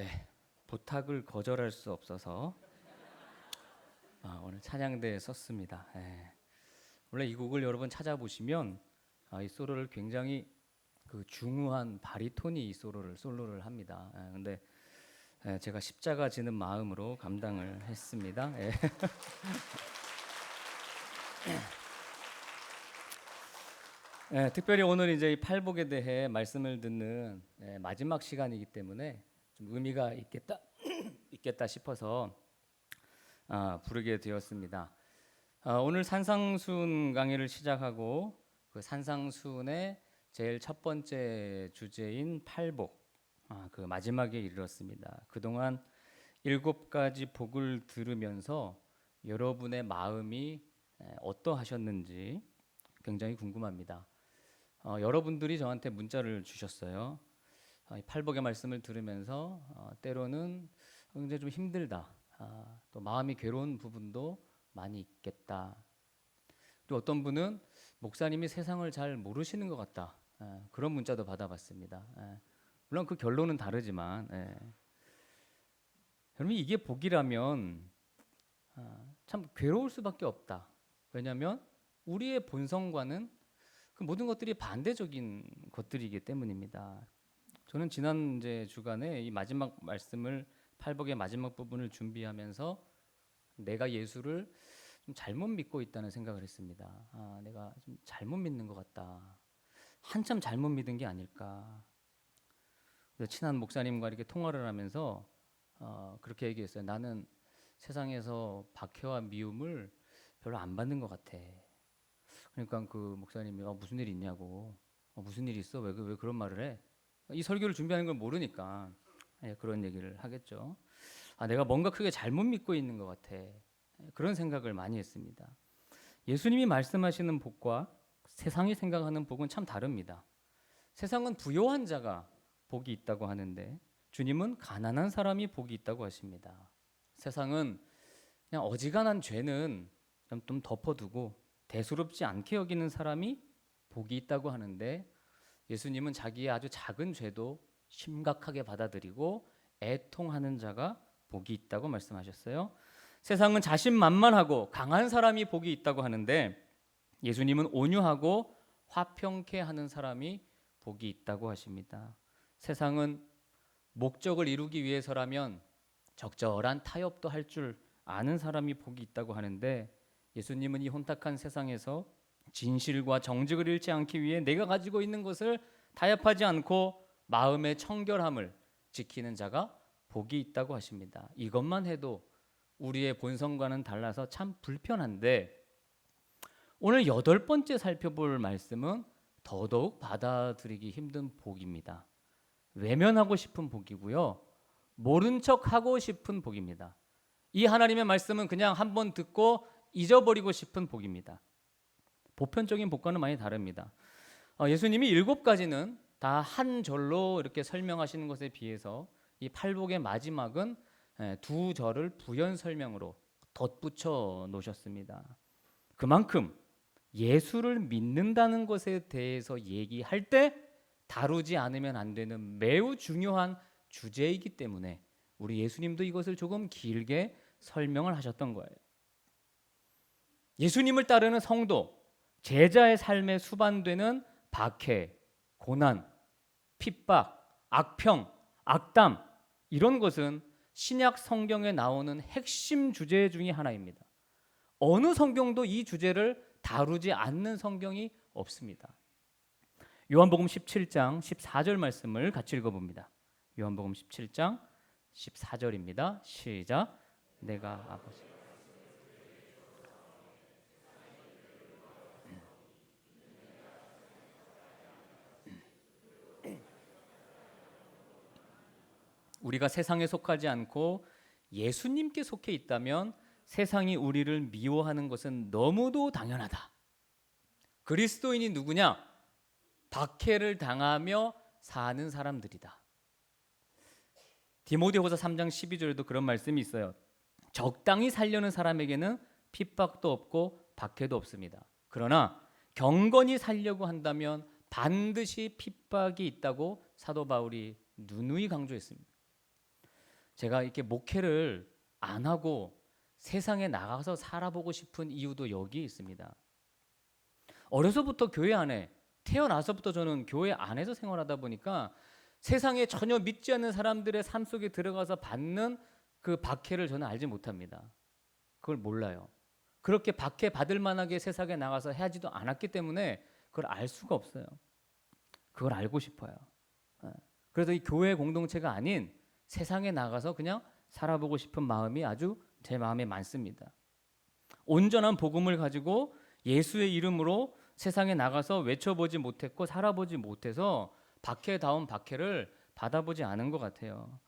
네, 부탁을 거절할 수 없어서 오늘 찬양대에 썼습니다. 원래 이 곡을 여러분 찾아보시면 이 솔로를 굉장히 그 중후한 바리톤이 이 솔로를 합니다. 근데 제가 십자가 지는 마음으로 감당을 했습니다. 특별히 오늘 이제 이 팔복에 대해 말씀을 듣는 마지막 시간이기 때문에 좀 의미가 있겠다 싶어서 부르게 되었습니다. 오늘 산상수훈 강의를 시작하고 그 산상수훈의 제일 첫 번째 주제인 팔복, 그 마지막에 이르렀습니다. 그동안 7가지 복을 들으면서 여러분의 마음이 어떠하셨는지 굉장히 궁금합니다. 여러분들이 저한테 문자를 주셨어요. 이 팔복의 말씀을 들으면서 때로는 굉장히 좀 힘들다, 또 마음이 괴로운 부분도 많이 있겠다. 또 어떤 분은 목사님이 세상을 잘 모르시는 것 같다, 그런 문자도 받아봤습니다. 물론 그 결론은 다르지만 여러분, 이게 복이라면 참 괴로울 수밖에 없다. 왜냐하면 우리의 본성과는 그 모든 것들이 반대적인 것들이기 때문입니다. 저는 지난 이제 주간에 이 마지막 말씀을, 팔복의 마지막 부분을 준비하면서 내가 예수를 좀 잘못 믿고 있다는 생각을 했습니다. 내가 좀 잘못 믿는 것 같다. 한참 잘못 믿은 게 아닐까. 그래서 친한 목사님과 이렇게 통화를 하면서 그렇게 얘기했어요. 나는 세상에서 박해와 미움을 별로 안 받는 것 같아. 그러니까 그 목사님이 무슨 일이 있냐고, 무슨 일이 있어? 왜 그런 말을 해? 이 설교를 준비하는 걸 모르니까 그런 얘기를 하겠죠. 내가 뭔가 크게 잘못 믿고 있는 것 같아. 그런 생각을 많이 했습니다. 예수님이 말씀하시는 복과 세상이 생각하는 복은 참 다릅니다. 세상은 부요한 자가 복이 있다고 하는데 주님은 가난한 사람이 복이 있다고 하십니다. 세상은 그냥 어지간한 죄는 좀 덮어두고 대수롭지 않게 여기는 사람이 복이 있다고 하는데 예수님은 자기의 아주 작은 죄도 심각하게 받아들이고 애통하는 자가 복이 있다고 말씀하셨어요. 세상은 자신만만하고 강한 사람이 복이 있다고 하는데 예수님은 온유하고 화평케 하는 사람이 복이 있다고 하십니다. 세상은 목적을 이루기 위해서라면 적절한 타협도 할 줄 아는 사람이 복이 있다고 하는데 예수님은 이 혼탁한 세상에서 진실과 정직을 잃지 않기 위해 내가 가지고 있는 것을 타협하지 않고 마음의 청결함을 지키는 자가 복이 있다고 하십니다. 이것만 해도 우리의 본성과는 달라서 참 불편한데 오늘 8번째 살펴볼 말씀은 더더욱 받아들이기 힘든 복입니다. 외면하고 싶은 복이고요, 모른 척하고 싶은 복입니다. 이 하나님의 말씀은 그냥 한번 듣고 잊어버리고 싶은 복입니다. 보편적인 복과는 많이 다릅니다. 예수님이 7가지는 다 한 절로 이렇게 설명하시는 것에 비해서 이 팔복의 마지막은 2절을 부연 설명으로 덧붙여 놓으셨습니다. 그만큼 예수를 믿는다는 것에 대해서 얘기할 때 다루지 않으면 안 되는 매우 중요한 주제이기 때문에 우리 예수님도 이것을 조금 길게 설명을 하셨던 거예요. 예수님을 따르는 성도, 제자의 삶에 수반되는 박해, 고난, 핍박, 악평, 악담, 이런 것은 신약 성경에 나오는 핵심 주제 중에 하나입니다. 어느 성경도 이 주제를 다루지 않는 성경이 없습니다. 요한복음 17장 14절 말씀을 같이 읽어봅니다. 요한복음 17장 14절입니다. 시작. 내가 아버지 우리가 세상에 속하지 않고 예수님께 속해 있다면 세상이 우리를 미워하는 것은 너무도 당연하다. 그리스도인이 누구냐? 박해를 당하며 사는 사람들이다. 디모데후서 3장 12절에도 그런 말씀이 있어요. 적당히 살려는 사람에게는 핍박도 없고 박해도 없습니다. 그러나 경건히 살려고 한다면 반드시 핍박이 있다고 사도 바울이 누누이 강조했습니다. 제가 이렇게 목회를 안 하고 세상에 나가서 살아보고 싶은 이유도 여기에 있습니다. 어려서부터 교회 안에, 태어나서부터 저는 교회 안에서 생활하다 보니까 세상에 전혀 믿지 않는 사람들의 삶 속에 들어가서 받는 그 박해를 저는 알지 못합니다. 그걸 몰라요. 그렇게 박해 받을 만하게 세상에 나가서 하지도 않았기 때문에 그걸 알 수가 없어요. 그걸 알고 싶어요. 그래서 이 교회 공동체가 아닌 세상에 나가서 그냥 살아보고 싶은 마음이 아주 제 마음에 많습니다. 온전한 복음을 가지고 예수의 이름으로 세상에 나가서 외쳐보지 못했고 살아보지 못해서 박해다운 박해를 받아보지 않은 것 같아요.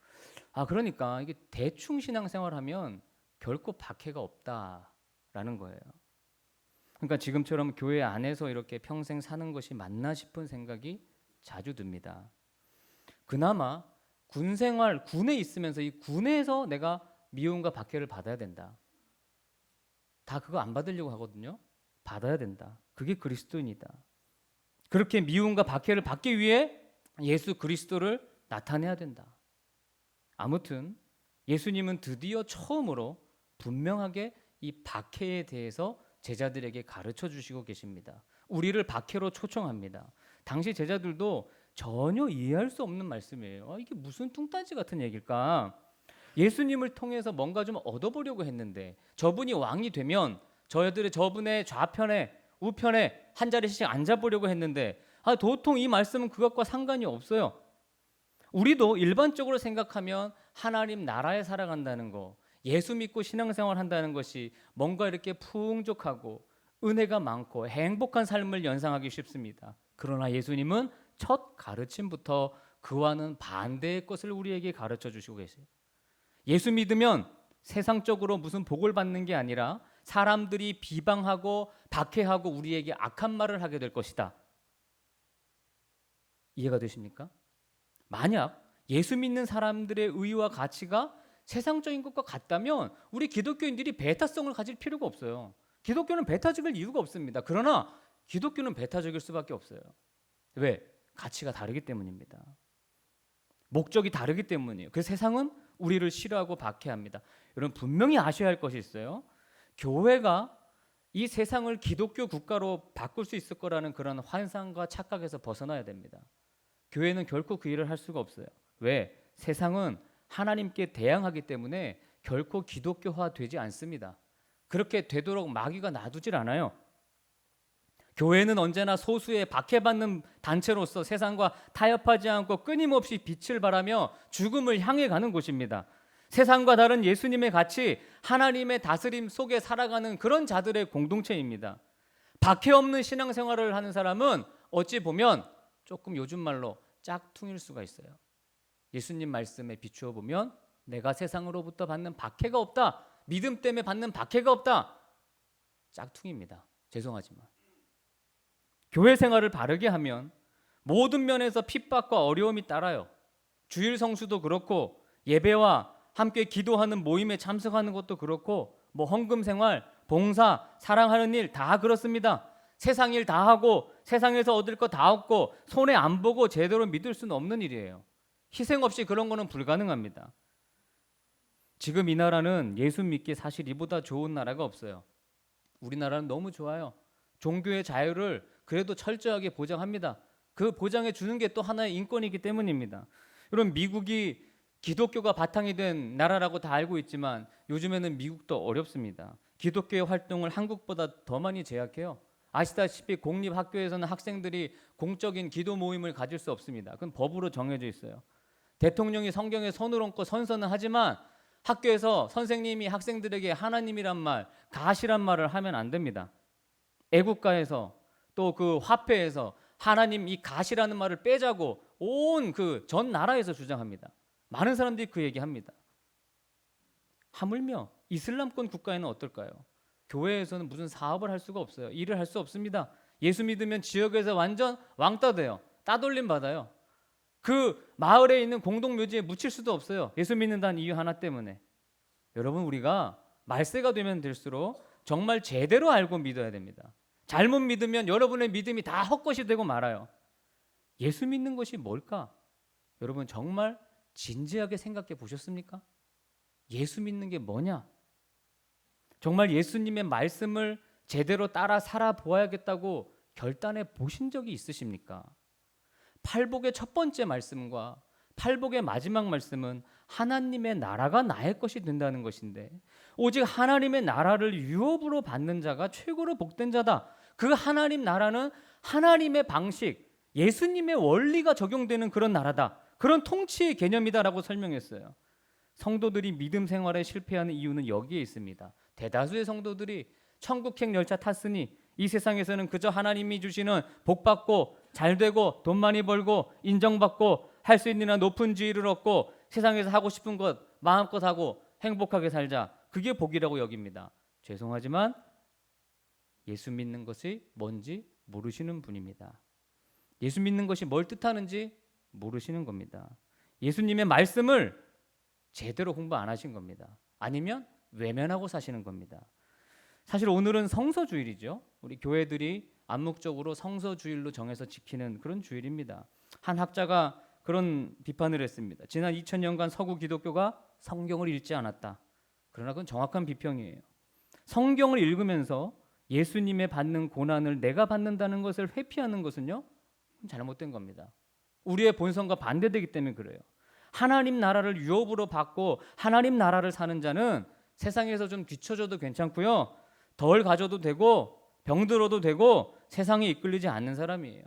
그러니까 이게 대충 신앙생활하면 결코 박해가 없다라는 거예요. 그러니까 지금처럼 교회 안에서 이렇게 평생 사는 것이 맞나 싶은 생각이 자주 듭니다. 그나마 군 생활, 군에 있으면서 이 군에서 내가 미움과 박해를 받아야 된다. 다 그거 안 받으려고 하거든요. 받아야 된다. 그게 그리스도인이다. 그렇게 미움과 박해를 받기 위해 예수 그리스도를 나타내야 된다. 아무튼 예수님은 드디어 처음으로 분명하게 이 박해에 대해서 제자들에게 가르쳐 주시고 계십니다. 우리를 박해로 초청합니다. 당시 제자들도 전혀 이해할 수 없는 말씀이에요. 이게 무슨 뚱딴지 같은 얘기일까? 예수님을 통해서 뭔가 좀 얻어보려고 했는데 저분이 왕이 되면 저분의 좌편에 우편에 한 자리씩 앉아보려고 했는데 도통 이 말씀은 그것과 상관이 없어요. 우리도 일반적으로 생각하면 하나님 나라에 살아간다는 거, 예수 믿고 신앙생활 한다는 것이 뭔가 이렇게 풍족하고 은혜가 많고 행복한 삶을 연상하기 쉽습니다. 그러나 예수님은 첫 가르침부터 그와는 반대의 것을 우리에게 가르쳐 주시고 계세요. 예수 믿으면 세상적으로 무슨 복을 받는 게 아니라 사람들이 비방하고 박해하고 우리에게 악한 말을 하게 될 것이다. 이해가 되십니까? 만약 예수 믿는 사람들의 의와 가치가 세상적인 것과 같다면 우리 기독교인들이 배타성을 가질 필요가 없어요. 기독교는 배타적일 이유가 없습니다. 그러나 기독교는 배타적일 수밖에 없어요. 왜? 가치가 다르기 때문입니다. 목적이 다르기 때문이에요. 그래서 세상은 우리를 싫어하고 박해합니다. 여러분 분명히 아셔야 할 것이 있어요. 교회가 이 세상을 기독교 국가로 바꿀 수 있을 거라는 그런 환상과 착각에서 벗어나야 됩니다. 교회는 결코 그 일을 할 수가 없어요. 왜? 세상은 하나님께 대항하기 때문에 결코 기독교화 되지 않습니다. 그렇게 되도록 마귀가 놔두질 않아요. 교회는 언제나 소수의 박해받는 단체로서 세상과 타협하지 않고 끊임없이 빛을 발하며 죽음을 향해 가는 곳입니다. 세상과 다른 예수님의 가치, 하나님의 다스림 속에 살아가는 그런 자들의 공동체입니다. 박해 없는 신앙생활을 하는 사람은 어찌 보면 조금 요즘 말로 짝퉁일 수가 있어요. 예수님 말씀에 비추어 보면 내가 세상으로부터 받는 박해가 없다. 믿음 때문에 받는 박해가 없다. 짝퉁입니다. 죄송하지만. 교회 생활을 바르게 하면 모든 면에서 핍박과 어려움이 따라요. 주일 성수도 그렇고 예배와 함께 기도하는 모임에 참석하는 것도 그렇고 헌금 생활, 봉사, 사랑하는 일 다 그렇습니다. 세상 일 다 하고 세상에서 얻을 거 다 얻고 손해 안 보고 제대로 믿을 수는 없는 일이에요. 희생 없이 그런 거는 불가능합니다. 지금 이 나라는 예수 믿기 사실 이보다 좋은 나라가 없어요. 우리나라는 너무 좋아요. 종교의 자유를 그래도 철저하게 보장합니다. 그 보장해 주는 게 또 하나의 인권이기 때문입니다. 여러분 미국이 기독교가 바탕이 된 나라라고 다 알고 있지만 요즘에는 미국도 어렵습니다. 기독교의 활동을 한국보다 더 많이 제약해요. 아시다시피 공립학교에서는 학생들이 공적인 기도 모임을 가질 수 없습니다. 그건 법으로 정해져 있어요. 대통령이 성경에 손을 얹고 선서는 하지만 학교에서 선생님이 학생들에게 하나님이란 말, 가시란 말을 하면 안 됩니다. 애국가에서 또 그 화폐에서 하나님 이 가시라는 말을 빼자고 온 그 전 나라에서 주장합니다. 많은 사람들이 그 얘기합니다. 하물며 이슬람권 국가에는 어떨까요? 교회에서는 무슨 사업을 할 수가 없어요. 일을 할 수 없습니다. 예수 믿으면 지역에서 완전 왕따 돼요. 따돌림 받아요. 그 마을에 있는 공동묘지에 묻힐 수도 없어요. 예수 믿는다는 이유 하나 때문에. 여러분 우리가 말세가 되면 될수록 정말 제대로 알고 믿어야 됩니다. 잘못 믿으면 여러분의 믿음이 다 헛것이 되고 말아요. 예수 믿는 것이 뭘까? 여러분 정말 진지하게 생각해 보셨습니까? 예수 믿는 게 뭐냐? 정말 예수님의 말씀을 제대로 따라 살아보아야겠다고 결단해 보신 적이 있으십니까? 팔복의 첫 번째 말씀과 팔복의 마지막 말씀은 하나님의 나라가 나의 것이 된다는 것인데, 오직 하나님의 나라를 유업으로 받는 자가 최고로 복된 자다. 그 하나님 나라는 하나님의 방식, 예수님의 원리가 적용되는 그런 나라다. 그런 통치의 개념이다라고 설명했어요. 성도들이 믿음 생활에 실패하는 이유는 여기에 있습니다. 대다수의 성도들이 천국행 열차 탔으니 이 세상에서는 그저 하나님이 주시는 복받고 잘되고 돈 많이 벌고 인정받고 할 수 있는 한 높은 지위를 얻고 세상에서 하고 싶은 것 마음껏 하고 행복하게 살자. 그게 복이라고 여깁니다. 죄송하지만 예수 믿는 것이 뭔지 모르시는 분입니다. 예수 믿는 것이 뭘 뜻하는지 모르시는 겁니다. 예수님의 말씀을 제대로 공부 안 하신 겁니다. 아니면 외면하고 사시는 겁니다. 사실 오늘은 성서주일이죠. 우리 교회들이 암묵적으로 성서주일로 정해서 지키는 그런 주일입니다. 한 학자가 그런 비판을 했습니다. 지난 2000년간 서구 기독교가 성경을 읽지 않았다. 그러나 그건 정확한 비평이에요. 성경을 읽으면서 예수님의 받는 고난을 내가 받는다는 것을 회피하는 것은요, 잘못된 겁니다. 우리의 본성과 반대되기 때문에 그래요. 하나님 나라를 유업으로 받고 하나님 나라를 사는 자는 세상에서 좀 뒤처져도 괜찮고요, 덜 가져도 되고 병들어도 되고 세상에 이끌리지 않는 사람이에요.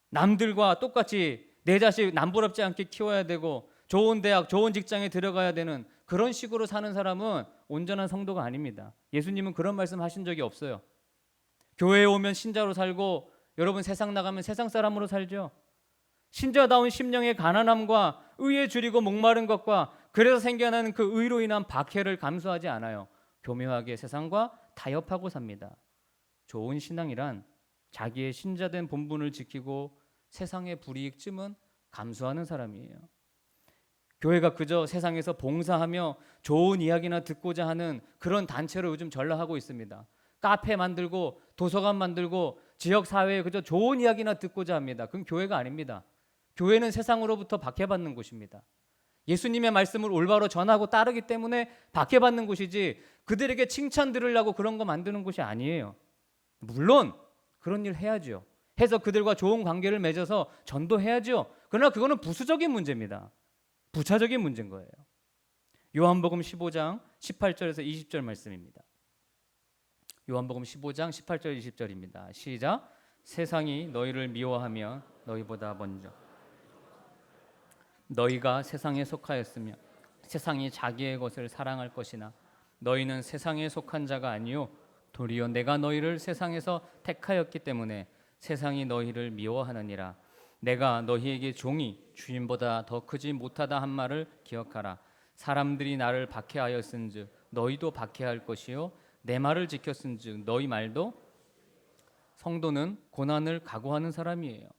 남들과 똑같이 내 자식 남부럽지 않게 키워야 되고 좋은 대학, 좋은 직장에 들어가야 되는 그런 식으로 사는 사람은 온전한 성도가 아닙니다. 예수님은 그런 말씀 하신 적이 없어요. 교회에 오면 신자로 살고 여러분 세상 나가면 세상 사람으로 살죠. 신자다운 심령의 가난함과 의에 줄이고 목마른 것과 그래서 생겨나는 그 의로 인한 박해를 감수하지 않아요. 교묘하게 세상과 타협하고 삽니다. 좋은 신앙이란 자기의 신자된 본분을 지키고 세상의 불이익쯤은 감수하는 사람이에요. 교회가 그저 세상에서 봉사하며 좋은 이야기나 듣고자 하는 그런 단체로 요즘 전락하고 있습니다. 카페 만들고 도서관 만들고 지역사회에 그저 좋은 이야기나 듣고자 합니다. 그건 교회가 아닙니다. 교회는 세상으로부터 박해받는 곳입니다. 예수님의 말씀을 올바로 전하고 따르기 때문에 박해받는 곳이지 그들에게 칭찬 들으려고 그런 거 만드는 곳이 아니에요. 물론 그런 일 해야죠. 해서 그들과 좋은 관계를 맺어서 전도해야죠. 그러나 그거는 부수적인 문제입니다. 부차적인 문제인 거예요. 요한복음 15장 18절에서 20절 말씀입니다. 요한복음 15장 18절 20절입니다. 시작. 세상이 너희를 미워하며 너희보다 먼저 너희가 세상에 속하였으며 세상이 자기의 것을 사랑할 것이나 너희는 세상에 속한 자가 아니요 도리어 내가 너희를 세상에서 택하였기 때문에 세상이 너희를 미워하느니라. 내가 너희에게 종이 주인보다 더 크지 못하다 한 말을 기억하라. 사람들이 나를 박해하였은즉 너희도 박해할 것이요 내 말을 지켰은즉 너희 말도. 성도는 고난을 각오하는 사람이에요.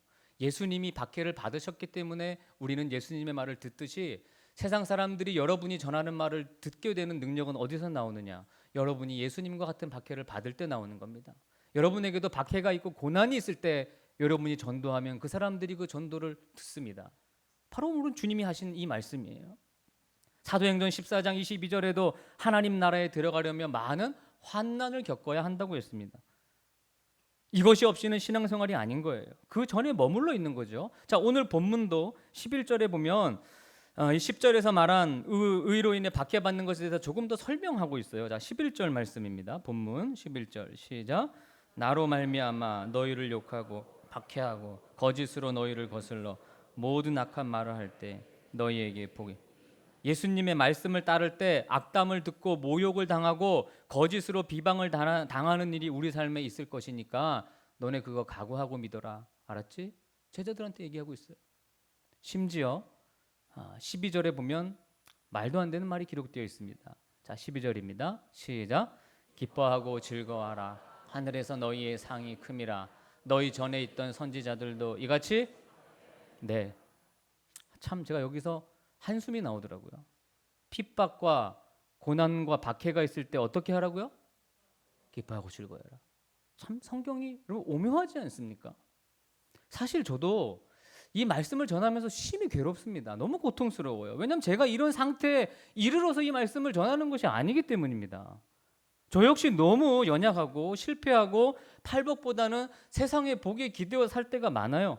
예수님이 박해를 받으셨기 때문에 우리는 예수님의 말을 듣듯이 세상 사람들이 여러분이 전하는 말을 듣게 되는 능력은 어디서 나오느냐? 여러분이 예수님과 같은 박해를 받을 때 나오는 겁니다. 여러분에게도 박해가 있고 고난이 있을 때 여러분이 전도하면 그 사람들이 그 전도를 듣습니다. 바로 오늘 주님이 하신 이 말씀이에요. 사도행전 14장 22절에도 하나님 나라에 들어가려면 많은 환난을 겪어야 한다고 했습니다. 이것이 없이는 신앙생활이 아닌 거예요. 그 전에 머물러 있는 거죠. 자, 오늘 본문도 11절에 보면 10절에서 말한 의로 인해 박해받는 것에 대해서 조금 더 설명하고 있어요. 자, 11절 말씀입니다. 본문 11절 시작. 나로 말미암아 너희를 욕하고 박해하고 거짓으로 너희를 거슬러 모든 악한 말을 할 때 너희에게 복이. 예수님의 말씀을 따를 때 악담을 듣고 모욕을 당하고 거짓으로 비방을 당하는 일이 우리 삶에 있을 것이니까 너네 그거 각오하고 믿어라. 알았지? 제자들한테 얘기하고 있어요. 심지어 12절에 보면 말도 안 되는 말이 기록되어 있습니다. 자, 12절입니다. 시작. 기뻐하고 즐거워하라. 하늘에서 너희의 상이 큼이라. 너희 전에 있던 선지자들도 이같이. 네, 참 제가 여기서 한숨이 나오더라고요. 핍박과 고난과 박해가 있을 때 어떻게 하라고요? 기뻐하고 즐거워해라. 참 성경이 여러분 오묘하지 않습니까? 사실 저도 이 말씀을 전하면서 심히 괴롭습니다. 너무 고통스러워요. 왜냐하면 제가 이런 상태에 이르러서 이 말씀을 전하는 것이 아니기 때문입니다. 저 역시 너무 연약하고 실패하고 팔복보다는 세상의 복에 기대어 살 때가 많아요.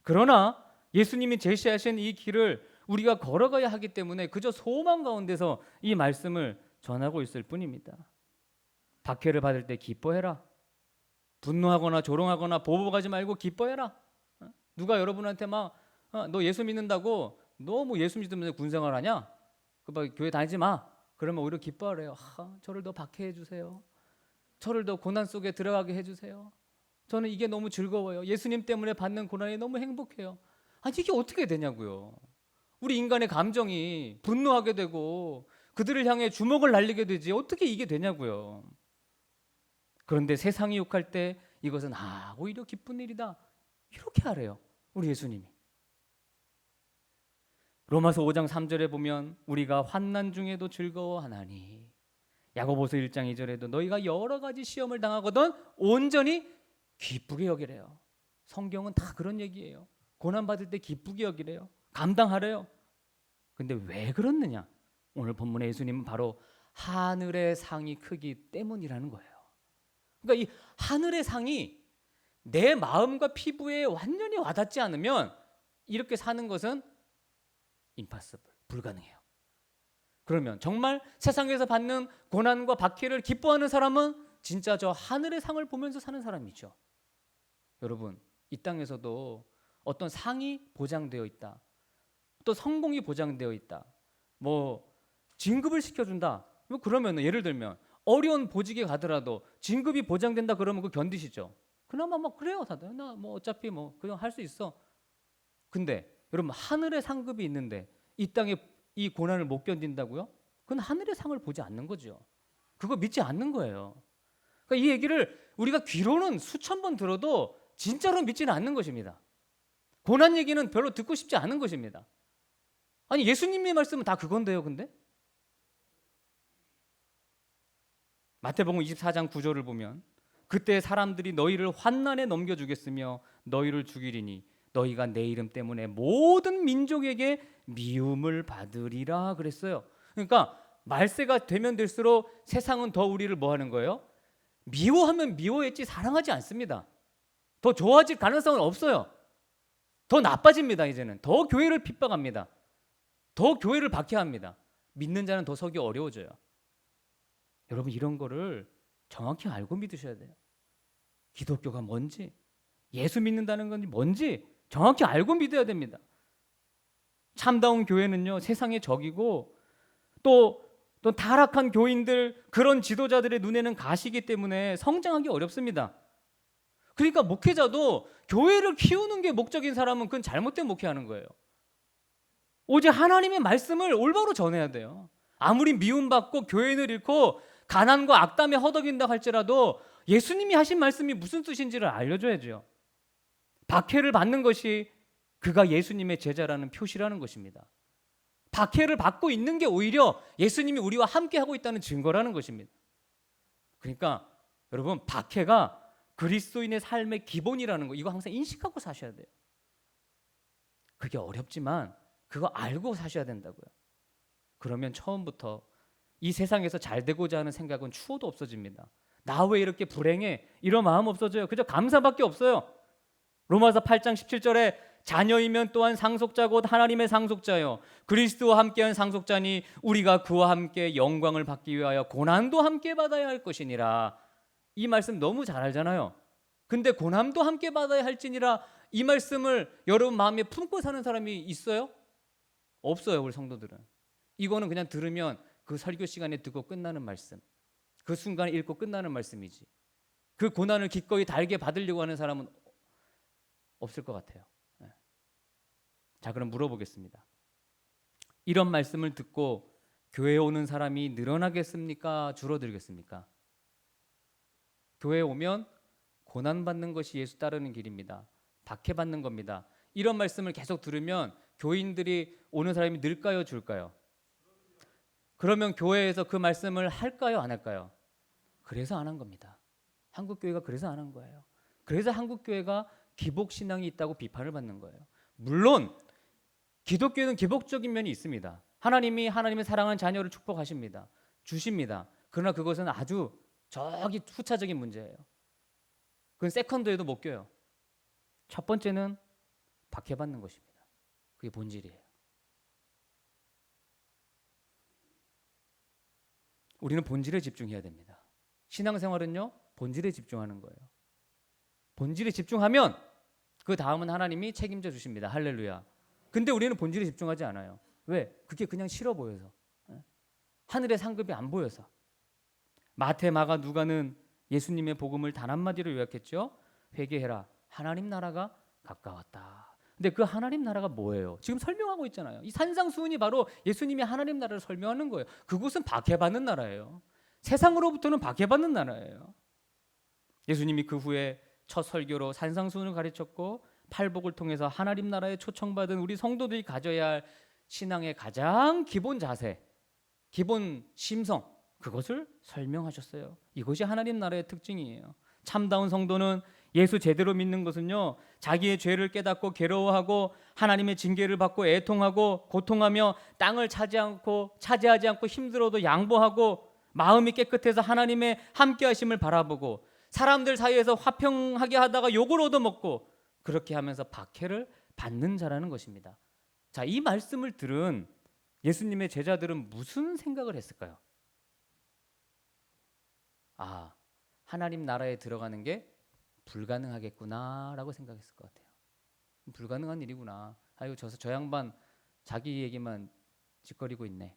그러나 예수님이 제시하신 이 길을 우리가 걸어가야 하기 때문에 그저 소망 가운데서 이 말씀을 전하고 있을 뿐입니다. 박해를 받을 때 기뻐해라. 분노하거나 조롱하거나 보복하지 말고 기뻐해라. 누가 여러분한테 막 너 예수 믿는다고 너 뭐 예수 믿으면서 군생활하냐? 그 교회 다니지 마. 그러면 오히려 기뻐하래요. 저를 더 박해해 주세요. 저를 더 고난 속에 들어가게 해주세요. 저는 이게 너무 즐거워요. 예수님 때문에 받는 고난이 너무 행복해요. 아니 이게 어떻게 되냐고요. 우리 인간의 감정이 분노하게 되고 그들을 향해 주먹을 날리게 되지 어떻게 이게 되냐고요. 그런데 세상이 욕할 때 이것은 오히려 기쁜 일이다. 이렇게 하래요. 우리 예수님이. 로마서 5장 3절에 보면 우리가 환난 중에도 즐거워하나니, 야고보서 1장 2절에도 너희가 여러 가지 시험을 당하거든 온전히 기쁘게 여기래요. 성경은 다 그런 얘기예요. 고난 받을 때 기쁘게 여기래요. 감당하래요. 근데 왜 그렇느냐? 오늘 본문의 예수님은 바로 하늘의 상이 크기 때문이라는 거예요. 그러니까 이 하늘의 상이 내 마음과 피부에 완전히 와닿지 않으면 이렇게 사는 것은 impossible, 불가능해요. 그러면 정말 세상에서 받는 고난과 박해를 기뻐하는 사람은 진짜 저 하늘의 상을 보면서 사는 사람이죠. 여러분, 이 땅에서도 어떤 상이 보장되어 있다, 또 성공이 보장되어 있다, 뭐 진급을 시켜준다, 그러면 예를 들면 어려운 보직에 가더라도 진급이 보장된다 그러면 그거 견디시죠. 그나마 뭐 그래요 다들 나 뭐 어차피 뭐 그냥 할 수 있어. 근데 여러분 하늘의 상급이 있는데 이 땅에 이 고난을 못 견딘다고요? 그건 하늘의 상을 보지 않는 거죠. 그거 믿지 않는 거예요. 그러니까 이 얘기를 우리가 귀로는 수천 번 들어도 진짜로 믿지는 않는 것입니다. 고난 얘기는 별로 듣고 싶지 않은 것입니다. 아니 예수님의 말씀은 다 그건데요. 근데 마태복음 24장 9절을 보면 그때 사람들이 너희를 환난에 넘겨주겠으며 너희를 죽이리니 너희가 내 이름 때문에 모든 민족에게 미움을 받으리라 그랬어요. 그러니까 말세가 되면 될수록 세상은 더 우리를 뭐 하는 거예요? 미워하면 미워했지 사랑하지 않습니다. 더 좋아질 가능성은 없어요. 더 나빠집니다. 이제는 더 교회를 핍박합니다. 더 교회를 박해합니다. 믿는 자는 더 서기 어려워져요. 여러분 이런 거를 정확히 알고 믿으셔야 돼요. 기독교가 뭔지, 예수 믿는다는 건 뭔지 정확히 알고 믿어야 됩니다. 참다운 교회는요 세상의 적이고 또 타락한 교인들 그런 지도자들의 눈에는 가시기 때문에 성장하기 어렵습니다. 그러니까 목회자도 교회를 키우는 게 목적인 사람은 그건 잘못된 목회하는 거예요. 오직 하나님의 말씀을 올바로 전해야 돼요. 아무리 미움받고 교인을 잃고 가난과 악담에 허덕인다 할지라도 예수님이 하신 말씀이 무슨 뜻인지를 알려줘야죠. 박해를 받는 것이 그가 예수님의 제자라는 표시라는 것입니다. 박해를 받고 있는 게 오히려 예수님이 우리와 함께 하고 있다는 증거라는 것입니다. 그러니까 여러분 박해가 그리스도인의 삶의 기본이라는 거 이거 항상 인식하고 사셔야 돼요. 그게 어렵지만 그거 알고 사셔야 된다고요. 그러면 처음부터 이 세상에서 잘 되고자 하는 생각은 추호도 없어집니다. 나 왜 이렇게 불행해? 이런 마음 없어져요. 그저 감사밖에 없어요. 로마서 8장 17절에 자녀이면 또한 상속자 곧 하나님의 상속자요 그리스도와 함께한 상속자니 우리가 그와 함께 영광을 받기 위하여 고난도 함께 받아야 할 것이니라. 이 말씀 너무 잘 알잖아요. 근데 고난도 함께 받아야 할지니라 이 말씀을 여러분 마음에 품고 사는 사람이 있어요? 없어요. 우리 성도들은. 이거는 그냥 들으면 그 설교 시간에 듣고 끝나는 말씀, 그 순간에 읽고 끝나는 말씀이지 그 고난을 기꺼이 달게 받으려고 하는 사람은 없을 것 같아요. 자, 그럼 물어보겠습니다. 이런 말씀을 듣고 교회에 오는 사람이 늘어나겠습니까? 줄어들겠습니까? 교회에 오면 고난받는 것이 예수 따르는 길입니다. 박해받는 겁니다. 이런 말씀을 계속 들으면 교인들이 오는 사람이 늘까요? 줄까요? 그러면 교회에서 그 말씀을 할까요? 안 할까요? 그래서 안 한 겁니다. 한국교회가 그래서 안 한 거예요. 그래서 한국교회가 기복 신앙이 있다고 비판을 받는 거예요. 물론 기독교는 기복적인 면이 있습니다. 하나님이 하나님의 사랑하는 자녀를 축복하십니다. 주십니다. 그러나 그것은 아주 저기 후차적인 문제예요. 그건 세컨드에도 못 껴요. 첫 번째는 박해받는 것입니다. 그게 본질이에요. 우리는 본질에 집중해야 됩니다. 신앙생활은요, 본질에 집중하는 거예요. 본질에 집중하면 그 다음은 하나님이 책임져 주십니다. 할렐루야. 근데 우리는 본질에 집중하지 않아요. 왜? 그게 그냥 싫어 보여서. 하늘의 상급이 안 보여서. 마태, 마가, 누가는 예수님의 복음을 단 한마디로 요약했죠. 회개해라. 하나님 나라가 가까웠다. 근데 그 하나님 나라가 뭐예요? 지금 설명하고 있잖아요. 이 산상수훈이 바로 예수님이 하나님 나라를 설명하는 거예요. 그곳은 박해받는 나라예요. 세상으로부터는 박해받는 나라예요. 예수님이 그 후에 첫 설교로 산상수훈을 가르쳤고 팔복을 통해서 하나님 나라에 초청받은 우리 성도들이 가져야 할 신앙의 가장 기본 자세, 기본 심성, 그것을 설명하셨어요. 이것이 하나님 나라의 특징이에요. 참다운 성도는 예수 제대로 믿는 것은요, 자기의 죄를 깨닫고 괴로워하고 하나님의 징계를 받고 애통하고 고통하며 땅을 차지하지 않고 힘들어도 양보하고 마음이 깨끗해서 하나님의 함께하심을 바라보고 사람들 사이에서 화평하게 하다가 욕을 얻어먹고 그렇게 하면서 박해를 받는 자라는 것입니다. 자, 이 말씀을 들은 예수님의 제자들은 무슨 생각을 했을까요? 아, 하나님 나라에 들어가는 게 불가능하겠구나라고 생각했을 것 같아요. 불가능한 일이구나. 아이고 저 양반 자기 얘기만 짓거리고 있네.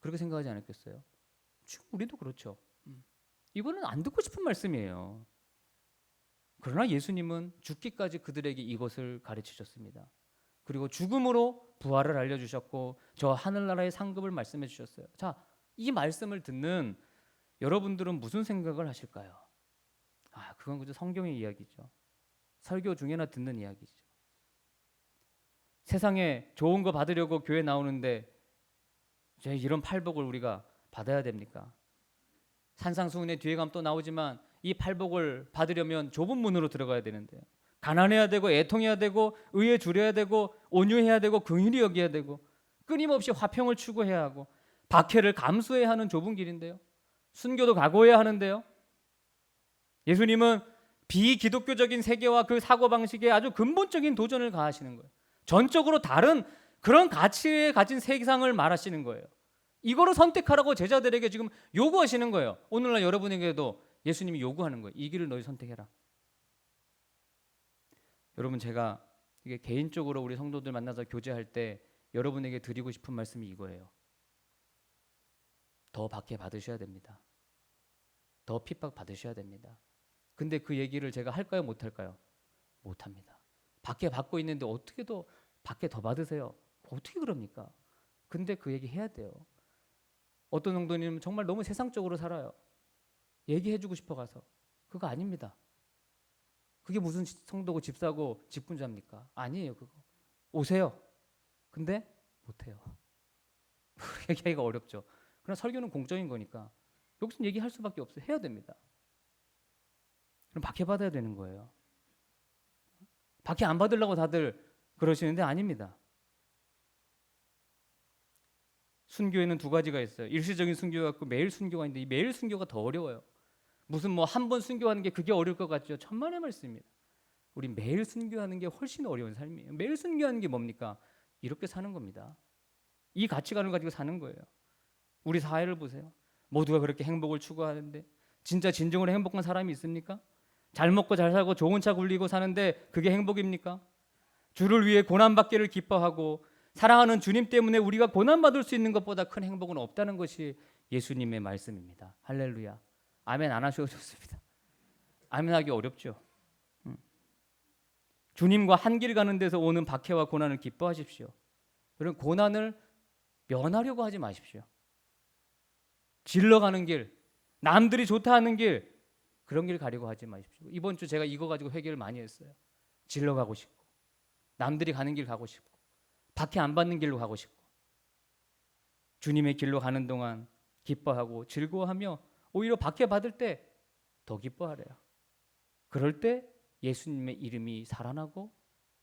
그렇게 생각하지 않았겠어요? 지금 우리도 그렇죠. 이거는 안 듣고 싶은 말씀이에요. 그러나 예수님은 죽기까지 그들에게 이것을 가르치셨습니다. 그리고 죽음으로 부활을 알려주셨고 저 하늘나라의 상급을 말씀해 주셨어요. 자, 이 말씀을 듣는 여러분들은 무슨 생각을 하실까요? 그건 그저 성경의 이야기죠. 설교 중에나 듣는 이야기죠. 세상에 좋은 거 받으려고 교회 나오는데 이런 팔복을 우리가 받아야 됩니까? 산상수훈의 뒤에 가면 또 나오지만 이 팔복을 받으려면 좁은 문으로 들어가야 되는데 가난해야 되고 애통해야 되고 의에 주려야 되고 온유해야 되고 긍휼히 여겨야 되고 끊임없이 화평을 추구해야 하고 박해를 감수해야 하는 좁은 길인데요. 순교도 각오해야 하는데요. 예수님은 비기독교적인 세계와 그 사고방식에 아주 근본적인 도전을 가하시는 거예요. 전적으로 다른 그런 가치에 가진 세상을 말하시는 거예요. 이거를 선택하라고 제자들에게 지금 요구하시는 거예요. 오늘날 여러분에게도 예수님이 요구하는 거예요. 이 길을 너희 선택해라. 여러분, 제가 이게 개인적으로 우리 성도들 만나서 교제할 때 여러분에게 드리고 싶은 말씀이 이거예요. 더 박해 받으셔야 됩니다. 더 핍박 받으셔야 됩니다. 근데 그 얘기를 제가 할까요, 못 할까요? 못 합니다. 박해 받고 있는데 어떻게 더 박해 더 받으세요? 어떻게 그럽니까? 근데 그 얘기 해야 돼요. 어떤 성도님은 정말 너무 세상적으로 살아요. 얘기해주고 싶어 가서. 그거 아닙니다. 그게 무슨 성도고 집사고 직분자입니까? 아니에요. 그거 오세요. 근데 못해요. 얘기하기가 어렵죠. 그러나 설교는 공적인 거니까 여기서 얘기할 수밖에 없어요. 해야 됩니다. 그럼 박해받아야 되는 거예요. 박해 안 받으려고 다들 그러시는데 아닙니다. 순교에는 두 가지가 있어요. 일시적인 순교가 있고 매일 순교가 있는데 이 매일 순교가 더 어려워요. 무슨 뭐 한 번 순교하는 게 그게 어려울 것 같죠. 천만의 말씀입니다. 우리 매일 순교하는 게 훨씬 어려운 삶이에요. 매일 순교하는 게 뭡니까? 이렇게 사는 겁니다. 이 가치관을 가지고 사는 거예요. 우리 사회를 보세요. 모두가 그렇게 행복을 추구하는데 진짜 진정으로 행복한 사람이 있습니까? 잘 먹고 잘 살고 좋은 차 굴리고 사는데 그게 행복입니까? 주를 위해 고난받기를 기뻐하고 사랑하는 주님 때문에 우리가 고난받을 수 있는 것보다 큰 행복은 없다는 것이 예수님의 말씀입니다. 할렐루야. 아멘 안 하셔도 좋습니다. 아멘 하기 어렵죠. 주님과 한 길 가는 데서 오는 박해와 고난을 기뻐하십시오. 그런 고난을 면하려고 하지 마십시오. 질러가는 길, 남들이 좋다 하는 길, 그런 길 가려고 하지 마십시오. 이번 주 제가 이거 가지고 회개를 많이 했어요. 질러가고 싶고 남들이 가는 길 가고 싶고 박해 안 받는 길로 가고 싶고 주님의 길로 가는 동안 기뻐하고 즐거워하며 오히려 박해 받을 때 더 기뻐하래요. 그럴 때 예수님의 이름이 살아나고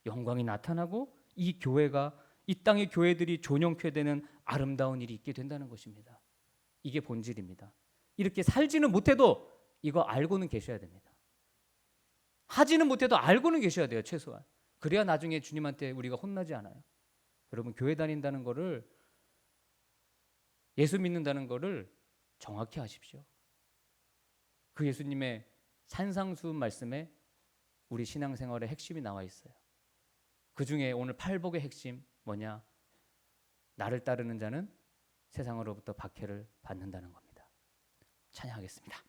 영광이 나타나고 이 교회가 이 땅의 교회들이 존영케 되는 아름다운 일이 있게 된다는 것입니다. 이게 본질입니다. 이렇게 살지는 못해도 이거 알고는 계셔야 됩니다. 하지는 못해도 알고는 계셔야 돼요. 최소한. 그래야 나중에 주님한테 우리가 혼나지 않아요. 여러분, 교회 다닌다는 거를, 예수 믿는다는 거를 정확히 하십시오. 그 예수님의 산상수훈 말씀에 우리 신앙생활의 핵심이 나와 있어요. 그 중에 오늘 팔복의 핵심 뭐냐? 나를 따르는 자는 세상으로부터 박해를 받는다는 겁니다. 찬양하겠습니다.